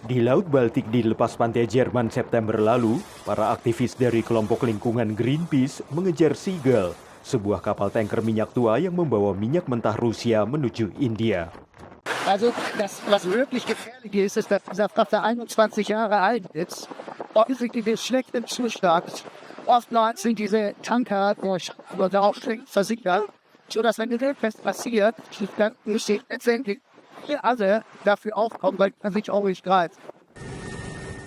Di Laut Baltik di lepas pantai Jerman September lalu, para aktivis dari kelompok lingkungan Greenpeace mengejar Seagull, sebuah kapal tanker minyak tua yang membawa minyak mentah Rusia menuju India. Also was wirklich gefährlich ist, dass dieser Frachter 21 Jahre alt ist. Offensichtlich in schlechtem Zustand. Oftmals sind diese Tanker durch Aufschläge versickert, sodass wenn irgendetwas passiert, dann müssen letztendlich wir alle dafür aufkommen, weil man sich auch nicht greift.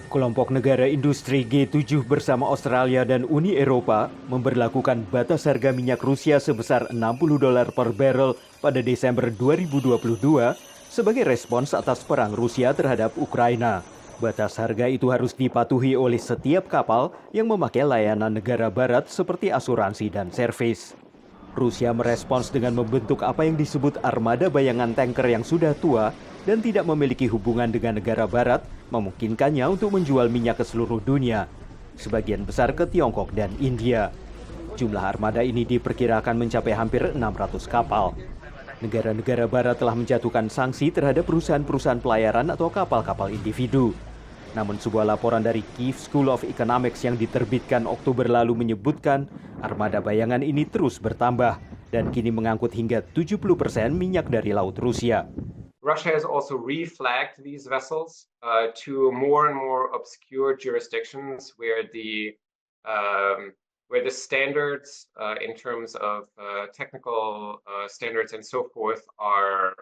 Kelompok negara industri G7 bersama Australia dan Uni Eropa memberlakukan batas harga minyak Rusia sebesar $60 per barrel pada Desember 2022 sebagai respons atas perang Rusia terhadap Ukraina. Batas harga itu harus dipatuhi oleh setiap kapal yang memakai layanan negara barat seperti asuransi dan servis. Rusia merespons dengan membentuk apa yang disebut armada bayangan tanker yang sudah tua dan tidak memiliki hubungan dengan negara barat, memungkinkannya untuk menjual minyak ke seluruh dunia, sebagian besar ke Tiongkok dan India. Jumlah armada ini diperkirakan mencapai hampir 600 kapal. Negara-negara barat telah menjatuhkan sanksi terhadap perusahaan-perusahaan pelayaran atau kapal-kapal individu. Namun sebuah laporan dari Kyiv School of Economics yang diterbitkan Oktober lalu menyebutkan armada bayangan ini terus bertambah dan kini mengangkut hingga 70% minyak dari laut Rusia. Russia has also reflagged these vessels to more and more obscure jurisdictions where the standards in terms of technical standards and so forth are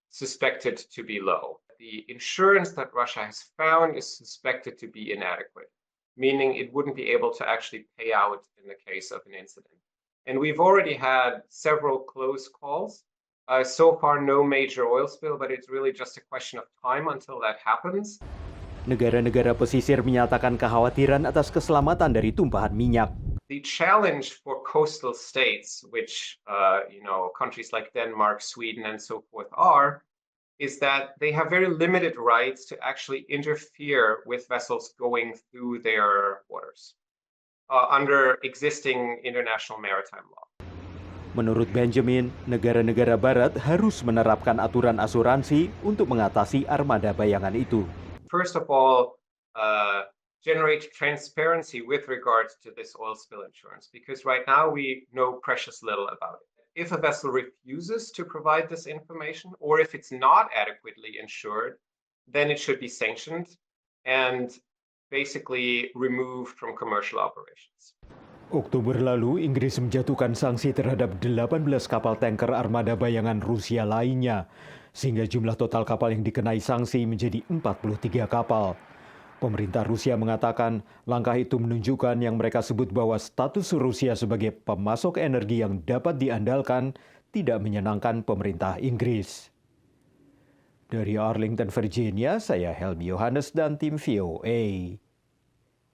suspected to be low. The insurance that Russia has found is suspected to be inadequate, meaning it wouldn't be able to actually pay out in the case of an incident. And we've already had several close calls. So far, no major oil spill, but it's really just a question of time until that happens. Negara-negara pesisir menyatakan kekhawatiran atas keselamatan dari tumpahan minyak. The challenge for coastal states, which countries like Denmark, Sweden, and so forth is that they have very limited rights to actually interfere with vessels going through their waters under existing international maritime law. Menurut Benjamin, negara-negara barat harus menerapkan aturan asuransi untuk mengatasi armada bayangan itu. First of all, generate transparency with regards to this oil spill insurance, because right now we know precious little about it. If a vessel refuses to provide this information, or if it's not adequately insured, then it should be sanctioned and basically removed from commercial operations. Oktober lalu, Inggris menjatuhkan sanksi terhadap 18 kapal tanker armada bayangan Rusia lainnya, sehingga jumlah total kapal yang dikenai sanksi menjadi 43 kapal. Pemerintah Rusia mengatakan langkah itu menunjukkan yang mereka sebut bahwa status Rusia sebagai pemasok energi yang dapat diandalkan tidak menyenangkan pemerintah Inggris. Dari Arlington, Virginia, saya Helmi Yohanes dan tim VOA.